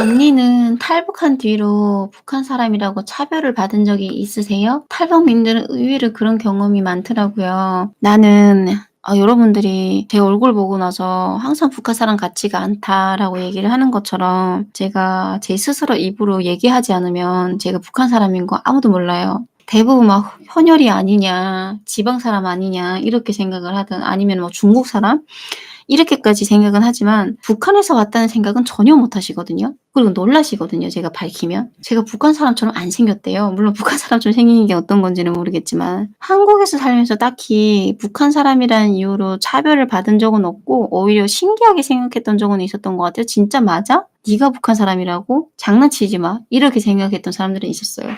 언니는 탈북한 뒤로 북한 사람이라고 차별을 받은 적이 있으세요? 탈북민들은 의외로 그런 경험이 많더라고요. 나는 여러분들이 제 얼굴 보고 나서 항상 북한 사람 같지가 않다라고 얘기를 하는 것처럼 제가 제 스스로 입으로 얘기하지 않으면 제가 북한 사람인 거 아무도 몰라요. 대부분 막 현열이 아니냐, 지방 사람 아니냐 이렇게 생각을 하든 아니면 뭐 중국 사람? 이렇게까지 생각은 하지만 북한에서 왔다는 생각은 전혀 못 하시거든요. 그리고 놀라시거든요, 제가 밝히면. 제가 북한 사람처럼 안 생겼대요. 물론 북한 사람처럼 생긴 게 어떤 건지는 모르겠지만 한국에서 살면서 딱히 북한 사람이라는 이유로 차별을 받은 적은 없고 오히려 신기하게 생각했던 적은 있었던 것 같아요. '진짜 맞아? 네가 북한 사람이라고? 장난치지 마.' 이렇게 생각했던 사람들은 있었어요.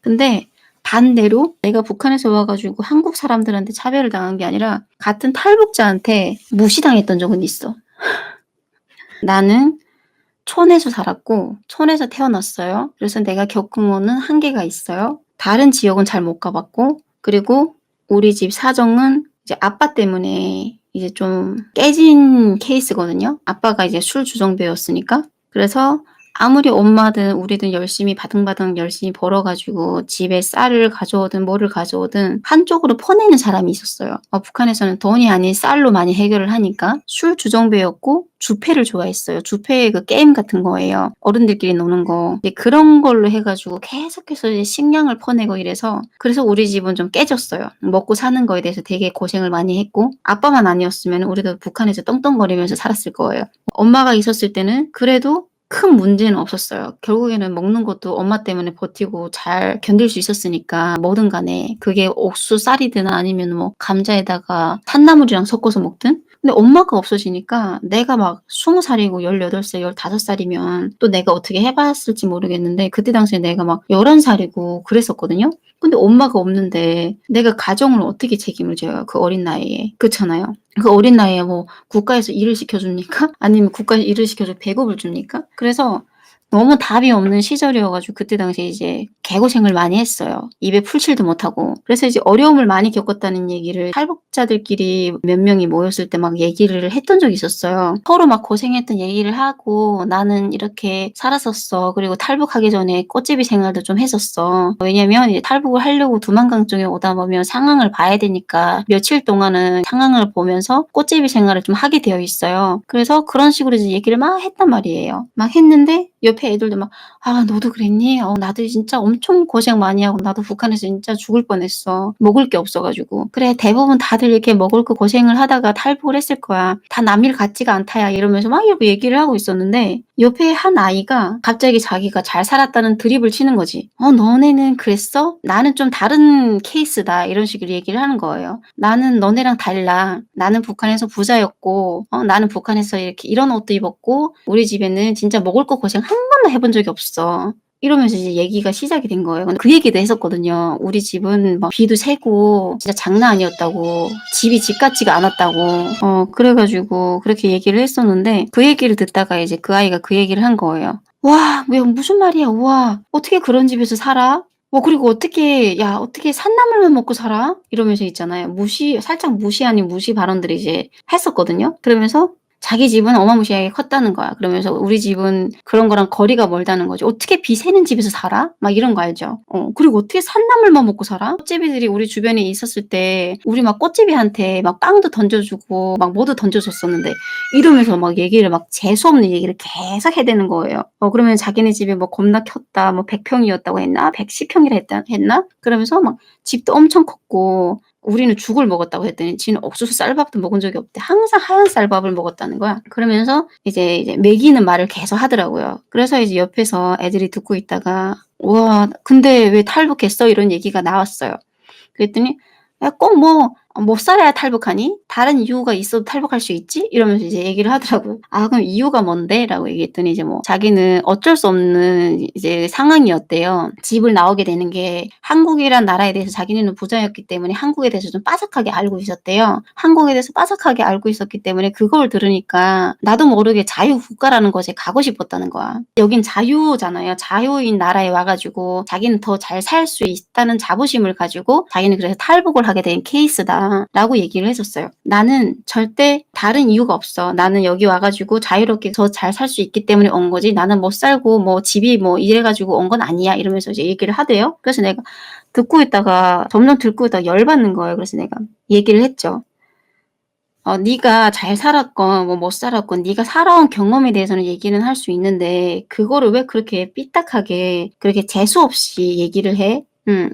근데 반대로 내가 북한에서 와 가지고 한국 사람들한테 차별을 당한 게 아니라 같은 탈북자한테 무시당했던 적은 있어. 나는 촌에서 살았고 촌에서 태어났어요. 그래서 내가 겪은 거는 한계가 있어요. 다른 지역은 잘 못 가 봤고 그리고 우리 집 사정은 이제 아빠 때문에 이제 좀 깨진 케이스거든요. 아빠가 이제 술 주정배였으니까. 그래서 아무리 엄마든 우리든 열심히 바등바등 열심히 벌어 가지고 집에 쌀을 가져오든 뭐를 가져오든 한쪽으로 퍼내는 사람이 있었어요. 북한에서는 돈이 아닌 쌀로 많이 해결을 하니까 술 주정배였고 주패를 좋아했어요. 주패 그 게임 같은 거예요. 어른들끼리 노는 거. 이제 그런 걸로 해 가지고 계속해서 이제 식량을 퍼내고 이래서 그래서 우리 집은 좀 깨졌어요. 먹고 사는 거에 대해서 되게 고생을 많이 했고 아빠만 아니었으면 우리도 북한에서 떵떵거리면서 살았을 거예요. 엄마가 있었을 때는 그래도 큰 문제는 없었어요. 결국에는 먹는 것도 엄마 때문에 버티고 잘 견딜 수 있었으니까 뭐든 간에 그게 옥수 쌀이든 아니면 뭐 감자에다가 산나물이랑 섞어서 먹든. 근데 엄마가 없어지니까 내가 막 20살이고 18살, 15살이면 또 내가 어떻게 해 봤을지 모르겠는데 그때 당시에 내가 막 11살이고 그랬었거든요. 근데 엄마가 없는데 내가 가정을 어떻게 책임을 져요, 그 어린 나이에. 그렇잖아요. 그 어린 나이에 뭐 국가에서 일을 시켜 줍니까? 아니면 국가에서 일을 시켜 줘 배급을 줍니까? 그래서 너무 답이 없는 시절이어 가지고 그때 당시에 이제 개고생을 많이 했어요. 입에 풀칠도 못하고. 그래서 이제 어려움을 많이 겪었다는 얘기를 탈북자들끼리 몇 명이 모였을 때 막 얘기를 했던 적이 있었어요. 서로 막 고생했던 얘기를 하고 "나는 이렇게 살았었어. 그리고 탈북하기 전에 꽃제비 생활도 좀 했었어." 왜냐면 이제 탈북을 하려고 두만강 쪽에 오다 보면 상황을 봐야 되니까 며칠 동안은 상황을 보면서 꽃제비 생활을 좀 하게 되어 있어요. 그래서 그런 식으로 이제 얘기를 막 했단 말이에요. 막 했는데 옆에 애들도 막 "아 너도 그랬니? 나도 진짜 엄청 고생 많이 하고 나도 북한에서 진짜 죽을 뻔했어. 먹을 게 없어 가지고." "그래 대부분 다들 이렇게 먹을 거 고생을 하다가 탈북을 했을 거야. 다 남 일 같지가 않다야." 이러면서 막 이렇게 얘기를 하고 있었는데 옆에 한 아이가 갑자기 자기가 잘 살았다는 드립을 치는 거지. 너네는 그랬어? 나는 좀 다른 케이스다." 이런 식으로 얘기를 하는 거예요. "나는 너네랑 달라. 나는 북한에서 부자였고 나는 북한에서 이렇게 이런 옷도 입었고 우리 집에는 진짜 먹을 거 고생 한 번도 해본 적이 없어." 이러면서 이제 얘기가 시작이 된 거예요. 근데 그 얘기도 했었거든요. "우리 집은 막 비도 새고 진짜 장난 아니었다고. 집이 집 같지가 않았다고." 그래 가지고 그렇게 얘기를 했었는데 그 얘기를 듣다가 이제 그 아이가 그 얘기를 한 거예요. "와 왜 무슨 말이야. 우와. 어떻게 그런 집에서 살아? 그리고 어떻게 야 어떻게 산나물만 먹고 살아?" 이러면서 있잖아요. 살짝 무시 아닌 무시 발언들을 이제 했었거든요. 그러면서 자기 집은 어마무시하게 컸다는 거야. 그러면서 우리 집은 그런 거랑 거리가 멀다는 거죠. "어떻게 비 새는 집에서 살아?" 막 이런 거 알죠? 그리고 "어떻게 산나물만 먹고 살아?" 꽃제비들이 우리 주변에 있었을 때 우리 막 꽃제비한테 막 빵도 던져 주고 막 뭐도 던져 줬었는데 이러면서 막 얘기를 막 재수 없는 얘기를 계속 해대는 거예요. 그러면 자기네 집이 뭐 겁나 컸다. 뭐 100 평이었다고 했나? 110 평이라 했나? 그러면서 막 집도 엄청 컸고 우리는 죽을 먹었다고 했더니 지는 옥수수 쌀밥도 먹은 적이 없대. 항상 하얀 쌀밥을 먹었다는 거야. 그러면서 이제 먹이는 말을 계속 하더라고요. 그래서 이제 옆에서 애들이 듣고 있다가 "와 근데 왜 탈북했어?" 이런 얘기가 나왔어요. 그랬더니 "야 꼭 못 살아야 탈북하니? 다른 이유가 있어도 탈북할 수 있지?" 이러면서 이제 얘기를 하더라고요. "아 그럼 이유가 뭔데?"라고 얘기했더니 이제 뭐 자기는 어쩔 수 없는 이제 상황이었대요. 집을 나오게 되는 게 한국이란 나라에 대해서 자기네는 부자였기 때문에 한국에 대해서 좀 빠삭하게 알고 있었대요. 한국에 대해서 빠삭하게 알고 있었기 때문에 그걸 들으니까 나도 모르게 자유국가라는 곳에 가고 싶었다는 거야. 여긴 자유잖아요. 자유인 나라에 와 가지고 자기는 더 잘 살 수 있다는 자부심을 가지고 자기는 그래서 탈북을 하게 된 케이스다라고 얘기를 했었어요. 나는 절대 다른 이유가 없어. 나는 여기 와 가지고 자유롭게 더 잘 살 수 있기 때문에 온 거지 나는 못 살고 뭐 집이 뭐 이래 가지고 온 건 아니야." 이러면서 이제 얘기를 하대요. 그래서 내가 듣고 있다가 점점 듣고 있다가 열받는 거예요. 그래서 내가 얘기를 했죠. 네가 잘 살았건 뭐 못 살았건 네가 살아온 경험에 대해서는 얘기는 할 수 있는데 그거를 왜 그렇게 삐딱하게 그렇게 재수 없이 얘기를 해?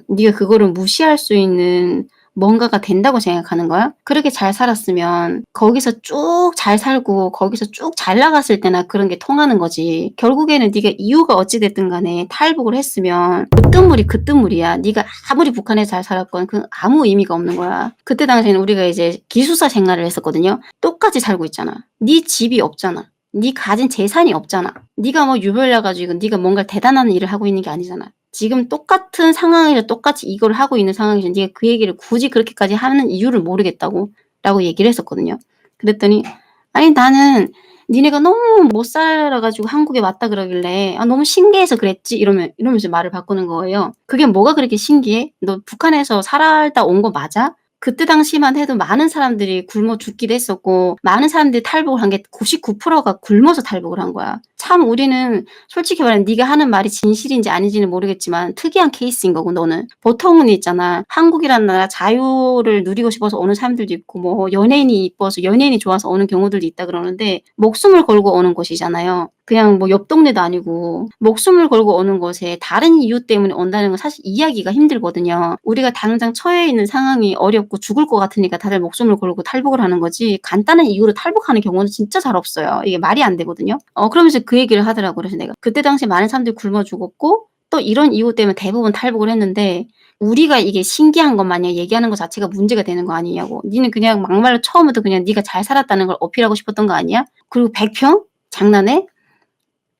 네가 그거를 무시할 수 있는 뭔가가 된다고 생각하는 거야? 그렇게 잘 살았으면 거기서 쭉 잘 살고 거기서 쭉 잘 나갔을 때나 그런 게 통하는 거지. 결국에는 네가 이유가 어찌 됐든 간에 탈북을 했으면 그 뜬물이 그 뜬물이야. 네가 아무리 북한에서 잘 살았건 그건 아무 의미가 없는 거야. 그때 당시에는 우리가 이제 기숙사 생활을 했었거든요. 똑같이 살고 있잖아. 네 집이 없잖아. 네 가진 재산이 없잖아. 네가 뭐 유별나 가지고 네가 뭔가 대단한 일을 하고 있는 게 아니잖아. 지금 똑같은 상황에서 똑같이 이걸 하고 있는 상황에서 네가 그 얘기를 굳이 그렇게까지 하는 이유를 모르겠다고 라고 얘기를 했었거든요. 그랬더니 아니 나는 니네가 너무 못 살아 가지고 한국에 왔다 그러길래 "아 너무 신기해서 그랬지." 이러면서 말을 바꾸는 거예요. "그게 뭐가 그렇게 신기해? 너 북한에서 살다 온 거 맞아? 그때 당시만 해도 많은 사람들이 굶어 죽기도 했었고 많은 사람들이 탈북을 한 게 99%가 굶어서 탈북을 한 거야. 참 우리는 솔직히 말하면 네가 하는 말이 진실인지 아닌지는 모르겠지만 특이한 케이스인 거고 너는. 보통은 있잖아. 한국이라는 나라 자유를 누리고 싶어서 오는 사람들도 있고 뭐 연예인이 이뻐서 연예인이 좋아서 오는 경우들도 있다 그러는데 목숨을 걸고 오는 곳이잖아요. 그냥 뭐 옆 동네도 아니고 목숨을 걸고 오는 곳에 다른 이유 때문에 온다는 건 사실 이해하기가 힘들거든요. 우리가 당장 처해 있는 상황이 어렵고 죽을 것 같으니까 다들 목숨을 걸고 탈북을 하는 거지 간단한 이유로 탈북하는 경우는 진짜 잘 없어요. 이게 말이 안 되거든요. 그러면서 그 얘기를 하더라고요. 그래서 내가 그때 당시에 많은 사람들이 굶어 죽었고 또 이런 이유 때문에 대부분 탈북을 했는데 우리가 이게 신기한 것 마냥 얘기하는 것 자체가 문제가 되는 거 아니냐고. 니는 그냥 막말로 처음부터 그냥 네가 잘 살았다는 걸 어필하고 싶었던 거 아니야? 그리고 100평? 장난해?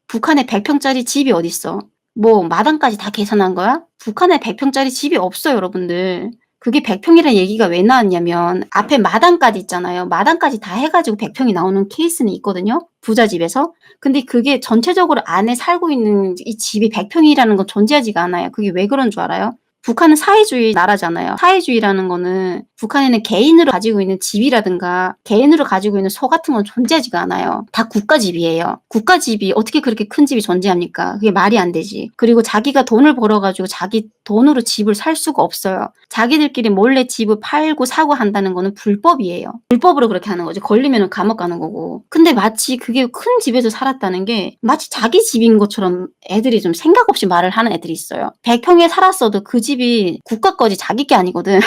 북한에 100평짜리 집이 어딨어. 뭐 마당까지 다 계산한 거야? 북한에 100평짜리 집이 없어요 여러분들. 그게 100평이라는 얘기가 왜 나왔냐면 앞에 마당까지 있잖아요. 마당까지 다 해 가지고 100평이 나오는 케이스는 있거든요 부잣집에서. 근데 그게 전체적으로 안에 살고 있는 이 집이 100평이라는 건 존재하지가 않아요. 그게 왜 그런 줄 알아요? 북한은 사회주의 나라잖아요. 사회주의라는 거는 북한에는 개인으로 가지고 있는 집이라든가 개인으로 가지고 있는 소 같은 건 존재하지가 않아요. 다 국가집이에요. 국가집이 어떻게 그렇게 큰 집이 존재합니까? 그게 말이 안 되지. 그리고 자기가 돈을 벌어 가지고 자기 돈으로 집을 살 수가 없어요. 자기들끼리 몰래 집을 팔고 사고 한다는 거는 불법이에요. 불법으로 그렇게 하는 거죠. 걸리면은 감옥 가는 거고. 근데 마치 그게 큰 집에서 살았다는 게 마치 자기 집인 것처럼 애들이 좀 생각 없이 말을 하는 애들이 있어요. 100평에 살았어도 그 집이 국가 거지 자기 게 아니거든.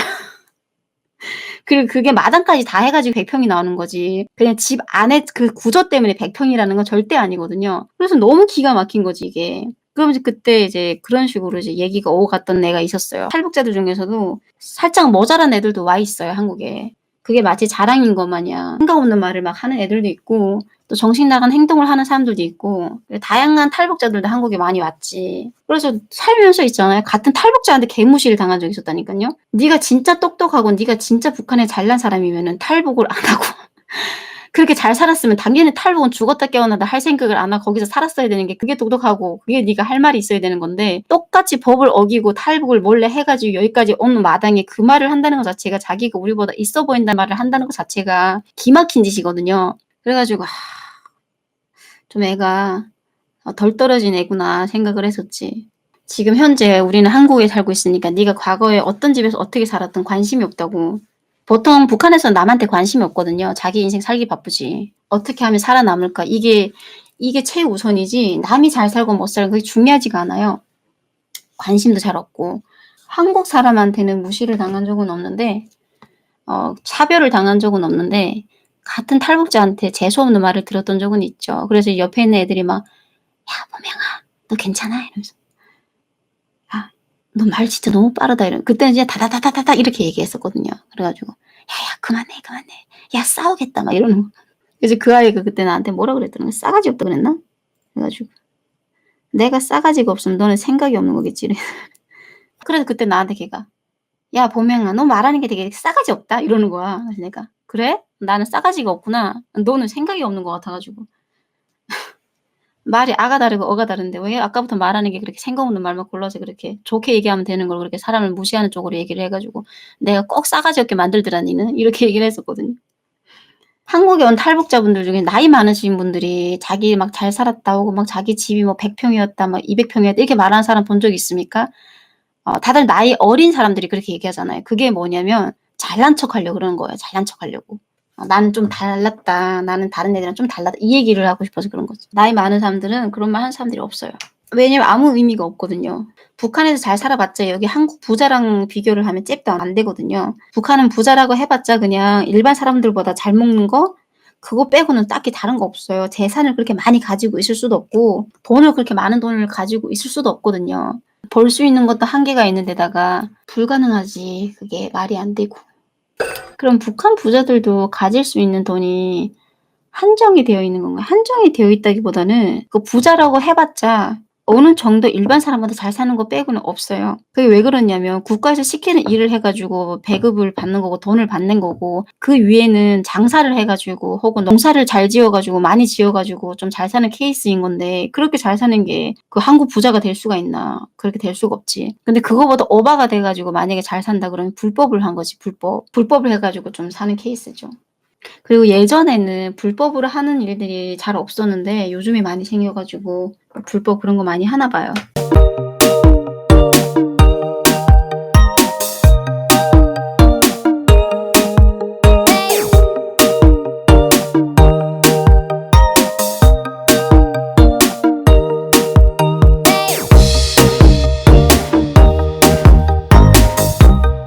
그리고 그게 마당까지 다 해 가지고 100평이 나오는 거지. 그냥 집 안에 그 구조 때문에 100평이라는 건 절대 아니거든요. 그래서 너무 기가 막힌 거지 이게. 그러면서 그때 이제 그런 식으로 이제 얘기가 오고 갔던 애가 있었어요. 탈북자들 중에서도 살짝 모자란 애들도 와 있어요 한국에. 그게 마치 자랑인 것 마냥 생각 없는 말을 막 하는 애들도 있고 또 정신 나간 행동을 하는 사람들도 있고 다양한 탈북자들도 한국에 많이 왔지. 그래서 살면서 있잖아요. 같은 탈북자한테 개무시를 당한 적이 있었다니까요. 네가 진짜 똑똑하고 네가 진짜 북한에 잘난 사람이면은 탈북을 안 하고 그렇게 잘 살았으면 당연히 탈북은 죽었다 깨어나다 할 생각을 안 하고 거기서 살았어야 되는 게 그게 똑똑하고 그게 네가 할 말이 있어야 되는 건데 똑같이 법을 어기고 탈북을 몰래 해 가지고 여기까지 온 마당에 그 말을 한다는 것 자체가 자기가 우리보다 있어 보인다는 말을 한다는 것 자체가 기막힌 짓이거든요. 그래 가지고 좀 애가 덜 떨어진 애구나 생각을 했었지. 지금 현재 우리는 한국에 살고 있으니까 네가 과거에 어떤 집에서 어떻게 살았든 관심이 없다고. 보통 북한에서는 남한테 관심이 없거든요. 자기 인생 살기 바쁘지. 어떻게 하면 살아남을까 이게 최우선이지 남이 잘 살고 못 살고 그게 중요하지가 않아요. 관심도 잘 없고. 한국 사람한테는 무시를 당한 적은 없는데 차별을 당한 적은 없는데 같은 탈북자한테 재수 없는 말을 들었던 적은 있죠. 그래서 옆에 있는 애들이 막 "야 범영아 너 괜찮아?" 이러면서 "야 너 말 진짜 너무 빠르다." 이러 그때는 이제 다다다다다다 이렇게 얘기했었거든요. 그래 가지고 "야야 그만해, 그만해. 야 싸우겠다." 막 이러는 거. 그래서 그 아이가 그때 나한테 뭐라 그랬더라. "싸가지 없다." 그랬나? 그래 가지고 "내가 싸가지가 없으면 너는 생각이 없는 거겠지." 이래 그래서 그때 나한테 걔가 "야 범영아 너 말하는 게 되게 싸가지 없다." 이러는 거야. 그래서 내가 "그래? 나는 싸가지가 없구나. 너는 생각이 없는 것 같아 가지고." 말이 아가 다르고 어가 다른데 왜 아까부터 말하는 게 그렇게 생각 없는 말만 골라서 그렇게 좋게 얘기하면 되는 걸 그렇게 사람을 무시하는 쪽으로 얘기를 해 가지고 "내가 꼭 싸가지 없게 만들더라 니는." 이렇게 얘기를 했었거든요. 한국에 온 탈북자분들 중에 나이 많으신 분들이 자기 막 잘 살았다고 막 자기 집이 뭐 100 평이었다 막 200 평이었다 이렇게 말하는 사람 본 적 있습니까? 다들 나이 어린 사람들이 그렇게 얘기하잖아요. 그게 뭐냐면 잘난 척하려고 그러는 거예요. 잘난 척하려고. "나는 좀 달랐다. 나는 다른 애들이랑 좀 달랐다." 이 얘기를 하고 싶어서 그런 거지. 나이 많은 사람들은 그런 말 하는 사람들이 없어요. 왜냐면 아무 의미가 없거든요. 북한에서 잘 살아봤자 여기 한국 부자랑 비교를 하면 잽도 안 되거든요. 북한은 부자라고 해봤자 그냥 일반 사람들보다 잘 먹는 거 그거 빼고는 딱히 다른 거 없어요. 재산을 그렇게 많이 가지고 있을 수도 없고 돈을 그렇게 많은 돈을 가지고 있을 수도 없거든요. 벌 수 있는 것도 한계가 있는 데다가 불가능하지. 그게 말이 안 되고. 그럼 북한 부자들도 가질 수 있는 돈이 한정이 되어 있는 건가요? 한정이 되어 있다기보다는 그 부자라고 해 봤자 어느 정도 일반 사람보다 잘 사는 거 빼고는 없어요. 그게 왜 그러냐면 국가에서 시키는 일을 해 가지고 배급을 받는 거고 돈을 받는 거고 그 위에는 장사를 해 가지고 혹은 농사를 잘 지어 가지고 많이 지어 가지고 좀 잘 사는 케이스인 건데 그렇게 잘 사는 게 그 한국 부자가 될 수가 있나. 그렇게 될 수가 없지. 근데 그거보다 오바가 돼 가지고 만약에 잘 산다 그러면 불법을 한 거지 불법. 불법을 해 가지고 좀 사는 케이스죠. 그리고 예전에는 불법으로 하는 일들이 잘 없었는데 요즘에 많이 생겨 가지고 불법 그런 거 많이 하나 봐요.